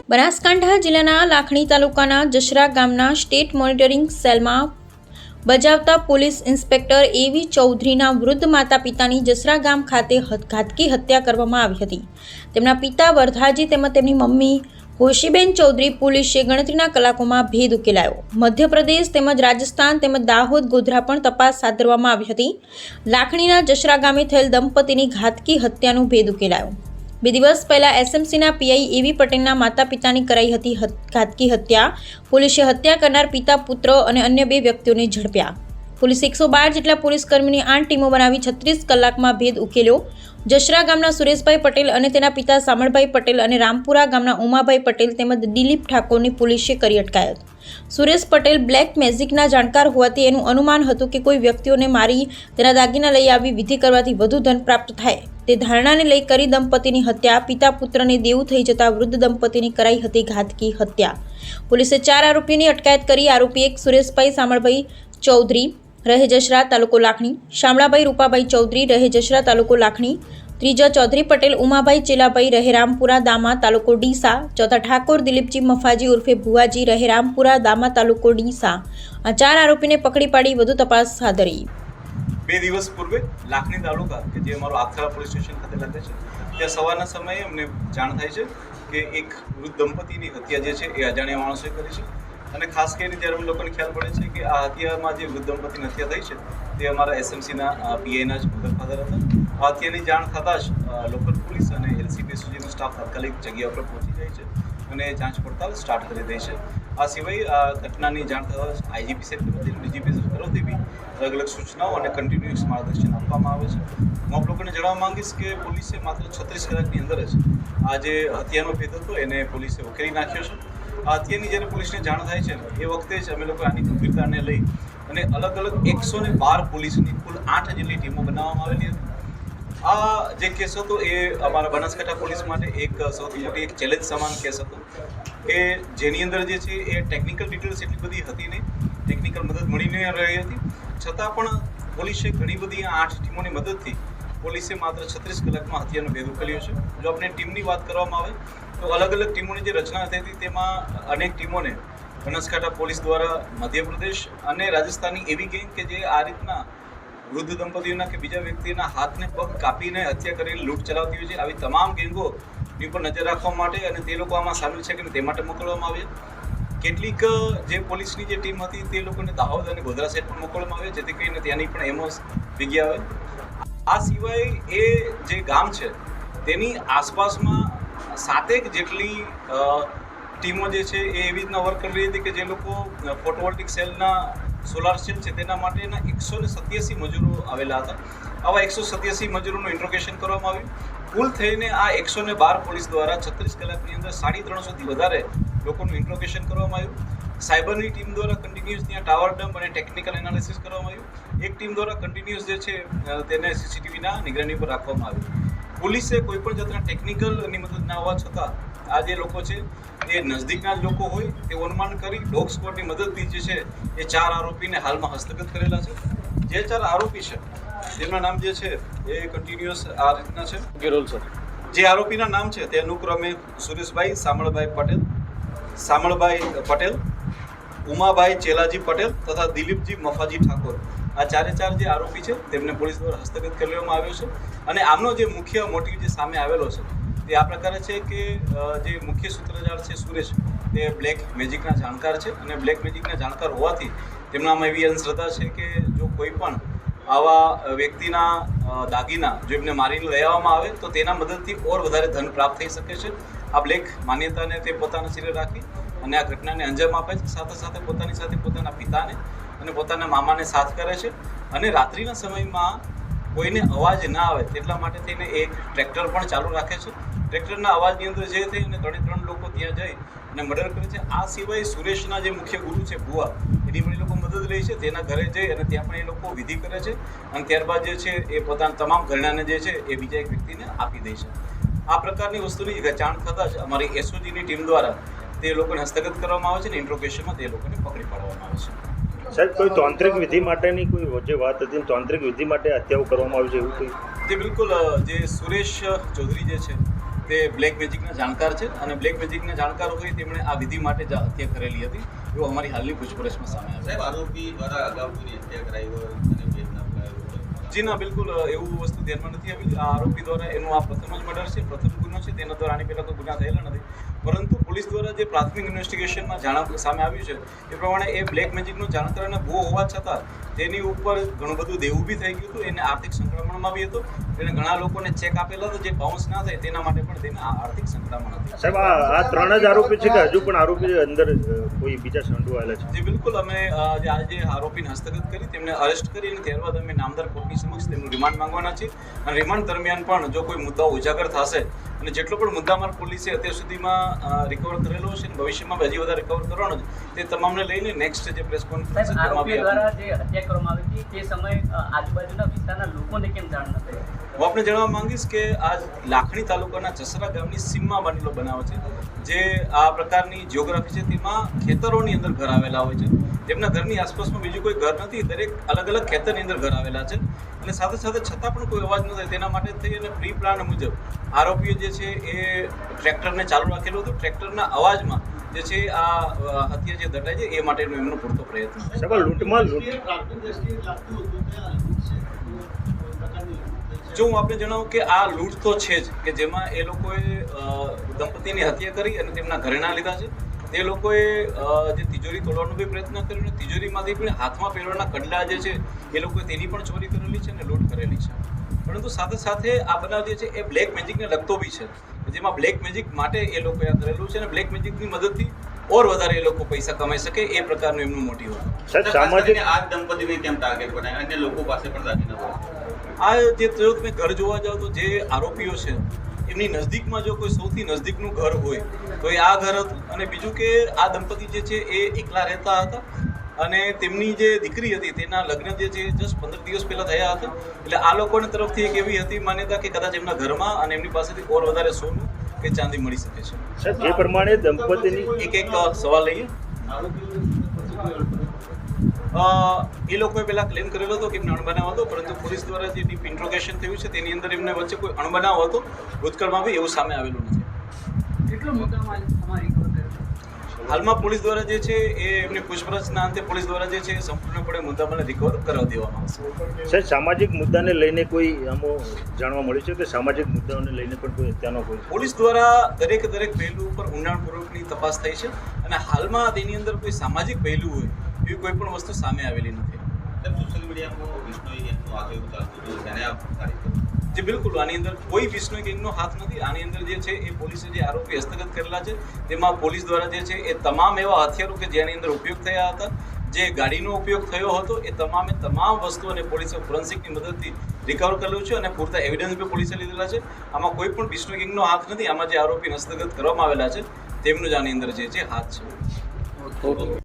બનાસકાંઠા જિલ્લાના લાખણી તાલુકાના જસરા ગામના સ્ટેટ મોનિટરિંગ સેલમાં બજાવતા પોલીસ ઇન્સ્પેક્ટર એવી ચૌધરીના વૃદ્ધ માતા પિતાની જસરા ગામ ખાતે ઘાતકી હત્યા કરવામાં આવી હતી। તેમના પિતા વરધાજી તેમજ તેમની મમ્મી હોશીબેન ચૌધરી પોલીસે ગણતરીના કલાકોમાં ભેદ ઉકેલાયો। મધ્યપ્રદેશ તેમજ રાજસ્થાન તેમજ દાહોદ ગોધરા પણ તપાસ હાથ ધરવામાં આવી હતી। લાખણીના જસરા ગામે થયેલ દંપતીની ઘાતકી હત્યાનો ભેદ ઉકેલાયો। 2 દિવસ પહેલા એસએમસીના પીઆઈ એવી પટેલના માતા પિતાની કરાઈ હતી ઘાતકી હત્યા। પોલીસે હત્યા કરનાર પિતા પુત્ર અને અન્ય 2 વ્યક્તિઓને ઝડપ્યા। પોલીસે 112 જેટલા પોલીસ કર્મીની 8 ટીમો બનાવી 36 કલાકમાં ભેદ ઉકેલ્યો। જસરા ગામના સુરેશભાઈ પટેલ અને તેના પિતા સામળભાઈ પટેલ અને રામપુરા ગામના ઉમાભાઈ પટેલ તેમજ દિલીપ ઠાકોરની પોલીસે કરી અટકાયત। સુરેશ પટેલ બ્લેક મેજિકના જાણકાર હોવાથી એનું અનુમાન હતું કે કોઈ વ્યક્તિઓને મારી તેના દાગીના લઈ આવી વિધિ કરવાથી વધુ ધન પ્રાપ્ત થાય તે ધારણાને લઈ કરી દંપતીની હત્યા। પિતા પુત્રને દેવું થઈ જતા વૃદ્ધ દંપતીની કરાઈ હતી ઘાતકી હત્યા। પોલીસે 4 આરોપીઓની અટકાયત કરી। આરોપી 1 સુરેશભાઈ સામળભાઈ ચૌધરી રહે જસરા તાલુકો લાખણી, શામળાભાઈ રૂપાભાઈ ચૌધરી રહે જસરા તાલુકો લાખણી, ત્રીજા ચૌધરી પટેલ ઉમાભાઈ ચેલાભાઈ રહે રામપુરા દામા તાલુકો ડીસા, ચોથા ઠાકોર દિલીપજી મફાજી ઉર્ફે ભુવાજી રહે રામપુરા દામા તાલુકો ડીસા। આ 4 આરોપીને પકડી પાડી વધુ તપાસ હાથ ધરી। 2 દિવસ પૂર્વે લાખણી તાલુકા કે જે અમારો આખરા પોલીસ સ્ટેશન ખાતે લાગે છે ત્યાં સવારના સમયે અમને જાણ થાય છે કે એક વૃદ્ધ દંપતીની હત્યા જે છે એ અજાણ્યા માણસોએ કરી છે। અને ખાસ કરીને જ્યારે અમને લોકોને ખ્યાલ પડે છે કે આ હત્યામાં જે વૃદ્ધ દંપતીની હત્યા થઈ છે તે અમારા એસએમસીના પીઆઈના જ મધર ફાધર હતા। આ હત્યાની જાણ થતાં જ લોકલ પોલીસ અને એલસીબી સુધીનો સ્ટાફ તાત્કાલિક જગ્યા પર પહોંચી જાય છે અને જાંચ પડતાલ સ્ટાર્ટ કરી દે છે। આ સિવાય આ ઘટનાની જાણ થતાં આઈજીપી સાહેબ તરફથી ડીજીપી સાહેબ તરફથી બી અલગ અલગ સૂચનાઓ અને કન્ટિન્યુઅસ માર્ગદર્શન આપવામાં આવે છે। હું આપ લોકોને જણાવવા માંગીશ કે પોલીસે માત્ર 36 કલાકની અંદર જ આ જે હત્યાનો ભેદ હતો એને પોલીસે ઉકેલી નાખ્યો છે। આ હત્યાની જ્યારે પોલીસને જાણ થાય છે એ વખતે જ અમે લોકો આની ગંભીરતાને લઈ અને અલગ અલગ 112 પોલીસની કુલ 8 જેટલી ટીમો બનાવવામાં આવેલી હતી। આ જે કેસ હતો એ અમારા બનાસકાંઠા પોલીસ માટે એક સૌથી મોટી એક ચેલેન્જ સમાન કેસ હતો કે જેની અંદર જે છે એ ટેકનિકલ ડિટેલ્સ એટલી બધી હતી નહીં, ટેકનિકલ મદદ મળી ન રહી હતી, છતાં પણ પોલીસે ઘણી બધી 8 ટીમોની મદદથી પોલીસે માત્ર 36 કલાકમાં હત્યાનો ભેદ ઉકેલ્યો છે। જો આપણે ટીમની વાત કરવામાં આવે તો અલગ અલગ ટીમોની જે રચના થઈ હતી તેમાં અનેક ટીમોને બનાસકાંઠા પોલીસ દ્વારા મધ્યપ્રદેશ અને રાજસ્થાનની એવી ગેંગ કે જે આ રીતના વૃદ્ધ દંપતીઓના કે બીજા વ્યક્તિના હાથને પગ કાપીને હત્યા કરીને લૂંટ ચલાવતી હોય છે આવી તમામ ગેંગોની ઉપર નજર રાખવા માટે અને તે લોકો આમાં સામેલ છે કે તે માટે મોકલવામાં આવ્યા। કેટલીક જે પોલીસની જે ટીમ હતી તે લોકોને દાહોદ અને ગોધરા સાઈડ પણ મોકલવામાં આવે જેથી કરીને ત્યાંની પણ એમઓસ ભેગી આવે। આ સિવાય એ જે ગામ છે તેની આસપાસમાં 7 જેટલી ટીમો જે છે એ એવી રીતના વર્ક કરી રહી હતી કે જે લોકો ફોટોવોલ્ટિક સેલના સોલાર સેલ છે તેના માટેના 187 મજૂરો આવેલા હતા। આવા 187 મજૂરોનું ઇન્ટ્રોગેશન કરવામાં આવ્યું। કુલ થઈને આ 112 પોલીસ દ્વારા 36 કલાકની અંદર 350થી વધારે લોકોનું ઇન્ટ્રોગેશન કરવામાં આવ્યું। સાયબરની ટીમ દ્વારા કન્ટિન્યુઅસ ત્યાં ટાવર ડમ્પ અને ટેકનિકલ એનાલિસિસ કરવામાં આવ્યું। એક ટીમ દ્વારા કન્ટિન્યુઅસ જે છે તેને સીસીટીવીના નિગરાની પર રાખવામાં આવ્યું। પોલીસે કોઈપણ જાતના ટેકનિકલની મદદ ના હોવા છતાં આ જે લોકો છે એ નજદીકના જ લોકો હોય તેવું અનુમાન કરી ડોગ સ્ક્વોડની મદદથી જે છે એ 4 આરોપીને હાલમાં હસ્તગત કરેલા છે। જે 4 આરોપી છે તેમના નામ જે છે એ કન્ટિન્યુઅસ આ રીતના છે ગેરોલ સર। જે આરોપીના નામ છે તે અનુક્રમે સુરેશભાઈ સામળભાઈ પટેલ, ઉમાભાઈ ચેલાજી પટેલ તથા દિલીપજી મફાજી ઠાકોર। આ 4 જે આરોપી છે તેમને પોલીસ દ્વારા હસ્તગત કરવામાં આવ્યો છે। અને આમનો જે મુખ્ય મોટિવ જે સામે આવેલો છે તે આ પ્રકારે છે કે જે મુખ્ય સૂત્રધાર છે સુરેશ તે બ્લેક મેજિકના જાણકાર છે અને બ્લેક મેજિકના જાણકાર હોવાથી તેમનામાં એવી અંધશ્રદ્ધા છે કે જો કોઈ પણ આવા વ્યક્તિના દાગીના જો એમને મારીને લઈ આવવામાં આવે તો તેના મદદથી ઓર વધારે ધન પ્રાપ્ત થઈ શકે છે। આ બ્લેક માન્યતાને તે પોતાના શિરે રાખી અને આ ઘટનાને અંજામ આપે છે। સાથે સાથે પોતાની સાથે પોતાના પિતાને અને પોતાના મામાને સાથ કરે છે અને રાત્રિના સમયમાં કોઈને અવાજ ના આવે તેટલા માટે થઈને એક ટ્રેક્ટર પણ ચાલુ રાખે છે। ટ્રેક્ટરના અવાજની અંદર જે થઈ અને 3 લોકો ત્યાં જઈ અને મર્ડર કરે છે। આ સિવાય સુરેશના જે મુખ્ય ગુરુ છે ભુવા એની પણ એ લોકો મદદ લે છે, તેના ઘરે જઈ અને ત્યાં પણ એ લોકો વિધિ કરે છે અને ત્યારબાદ જે છે એ પોતાના તમામ ઘરણાને જે છે એ બીજા એક વ્યક્તિને આપી દે છે। આ પ્રકારની વસ્તુની જાણ થતાં જ અમારી એસઓજીની ટીમ દ્વારા તે લોકોને હસ્તગત કરવામાં આવે છે અને ઇન્ટ્રોગેશનમાં તે લોકોને પકડી પાડવામાં આવે છે। સાહેબ કોઈ તાંત્રિક વિધિ માટેની કોઈ જે વાત હતી તાંત્રિક વિધિ માટે હત્યાઓ કરવામાં આવી છે એવું કોઈ? જે બિલકુલ જે સુરેશ ચૌધરી જે છે તે બ્લેક મેજિકના જાણકાર છે અને બ્લેક મેજિકના જાણકાર હોય તેમણે આ વિધિ માટે જ હત્યા કરેલી હતી એવું અમારી હાલની પૂછપરછમાં સામે આવ્યું. સાહેબ, આરોપી દ્વારા અગાઉ કોઈની હત્યા કરાઈ હોય અને ભેદના અપનાવ્યો હોય? જી ના, બિલકુલ એવું વસ્તુ ધ્યાનમાં નથી આવી. આ આરોપી દ્વારા એનું આ પ્રથમ જ મર્ડર છે, પ્રથમ ગુનો છે. તેના દ્વારા આની પહેલાં કોઈ ગુના થયેલા નથી, પરંતુ પોલીસ દ્વારા જે પ્રાથમિક ઇન્વેસ્ટિગેશનમાં સામે આવ્યું છે એ પ્રમાણે એ બ્લેક મેજિકનો જાણકાર અને ભૂ હોવા છતાં તેની ઉપર ઘણું બધું દેવું બી થઈ ગયું હતું. એને આર્થિક સંકળામણમાં બી હતો. તેને ઘણા લોકોને ચેક આપેલા હતા જે બાઉન્સ ના થાય તેના માટે પણ તેને આર્થિક સંકળામણ હતી. સાહેબ, આ 3 જ આરોપી છે કે હજુ પણ આરોપી અંદર કોઈ બીજા સંડોવાયેલા છે? જી બિલકુલ, અમે આજે આરોપીને હસ્તગત કરી તેમને અરેસ્ટ કરી અને ત્યારબાદ અમે નામદાર કોર્ટની સમક્ષ તેમનું રિમાન્ડ માંગવાના છે. અને રિમાન્ડ દરમિયાન પણ જો કોઈ મુદ્દાઓ ઉજાગર થશે અને જેટલો પણ મુદ્દામાલ પોલીસે અત્યાર સુધીમાં રિકવર કરેલો છે અને ભવિષ્યમાં હજી વધારે રિકવર કરવાનો છે તે તમામને લઈને નેક્સ્ટ જે પ્રેસ કોન્ફરન્સ છે તેમાં બી દ્વારા જે હત્યા કરવામાં આવી હતી તે સમયે આજુબાજુના વિસ્તારના લોકોને કેમ જાણ ન થઈ? હું આપને જણાવવા માંગીશ કે આ લાખણી તાલુકાના જસરા ગામની સીમમાં બનેલો બનાવ છે. જે આ પ્રકારની જિયોગ્રાફી છે તેમાં ખેતરોની અંદર ઘર આવેલા હોય છે. તેમના ઘરની આસપાસમાં બીજું કોઈ ઘર નથી, દરેક અલગ અલગ ખેતરની અંદર ઘર આવેલા છે અને સાથે સાથે છતાં પણ કોઈ અવાજ ન થાય તેના માટે થઈ અને પ્રી પ્લાન મુજબ આરોપીઓ જે છે એ ટ્રેક્ટરને ચાલુ રાખેલું હતું. ટ્રેક્ટરના અવાજમાં જે છે આ હત્યા જે દટાય છે એ માટેનો એમનો પૂરતો પ્રયત્ન છે. સાહેબ, લૂંટમાં જો હું આપને જણાવું કે આ લૂંટ તો છે જ, કે જેમાં એ લોકોએ દંપતીની હત્યા કરી અને તેમના ઘરેણાં લીધા છે. તે લોકોએ જે તિજોરી તોડવાનો બી પ્રયત્ન કર્યો અને તિજોરીમાંથી પણ હાથમાં પહેરવાના કડલા જે છે એ લોકોએ તેની પણ ચોરી કરેલી છે અને લૂંટ કરેલી છે. પરંતુ સાથે સાથે આ બનાવ જે છે એ બ્લેક મેજિકને લગતો બી છે, જેમાં બ્લેક મેજિક માટે એ લોકોએ આ કરેલું છે અને બ્લેક મેજિકની મદદથી ઓર વધારે એ લોકો પૈસા કમાઈ શકે એ પ્રકારનું એમનું મોટિવ હતું. સાહેબ, ખાસ સામાજિક કરીને આ દંપતીને કેમ ટાર્ગેટ બનાવ્યા? અન્ય લોકો પાસે પણ દાગીના હોય. આ જે જો તમે ઘર જોવા જાઓ તો જે આરોપીઓ છે એમની નજદીકમાં જો કોઈ સૌથી નજદીકનું ઘર હોય તો એ આ ઘર હતું. અને બીજું કે આ દંપતી જે છે એ એકલા રહેતા હતા અને તેમની જે દીકરી હતી તેના લગ્ન જે છે જસ્ટ 15 દિવસ પહેલાં થયા હતા. એટલે આ લોકોની તરફથી એક એવી હતી માન્યતા કે કદાચ એમના ઘરમાં અને એમની પાસેથી ઓર વધારે સોનું કે ચાંદી મળી શકે છે. સાહેબ, જે પ્રમાણે દંપતીની એક સવાલ લઈએ. એ લોકોએ પહેલાં ક્લેમ કરેલો હતો કે એમને અણબનાવ હતો, પરંતુ પોલીસ દ્વારા જે ડીપ ઇન્ટ્રોગેશન થયું છે તેની અંદર એમને વચ્ચે કોઈ અણબનાવ હતો ભૂતકાળમાં બી એવું સામે આવેલું નથી. કેટલો મુદ્દામાલ અમારી રિકવર કર્યો? હાલમાં પોલીસ દ્વારા જે છે એ એમની પૂછપરછના અંતે પોલીસ દ્વારા જે છે એ સંપૂર્ણપણે મુદ્દામાલને રિકવર કરવા દેવામાં આવશે. સાહેબ, સામાજિક મુદ્દાને લઈને કોઈ આમાં જાણવા મળ્યું છે કે સામાજિક મુદ્દાઓને લઈને પણ કોઈ હત્યાનો કોઈ? પોલીસ દ્વારા દરેક પહેલું ઉપર ઊંડાણપૂર્વકની તપાસ થઈ છે અને હાલમાં તેની અંદર કોઈ સામાજિક પહેલું હોય એવી કોઈ પણ વસ્તુ સામે આવેલી નથી. સોશિયલ મીડિયામાં વિષ્ણુ ગેંગનું આગે એવું ચાલતું હતું, તેને આપ ખારિજ કરો? જે બિલકુલ આની અંદર કોઈ વિષ્ણુ ગેંગનો હાથ નથી. આની અંદર જે છે એ પોલીસે જે આરોપી હસ્તગત કરેલા છે તેમાં પોલીસ દ્વારા જે છે એ તમામ એવા હથિયારો કે જેની અંદર ઉપયોગ થયા હતા, જે ગાડીનો ઉપયોગ થયો હતો, એ તમામ વસ્તુઓને પોલીસે ફોરેન્સિકની મદદથી રિકવર કરેલું છે અને પૂરતા એવિડન્સ બી પોલીસે લીધેલા છે. આમાં કોઈ પણ વિષ્ણુ ગેંગનો હાથ નથી. આમાં જે આરોપી હસ્તગત કરવામાં આવેલા છે તેમનું જ આની અંદર જે છે હાથ છે.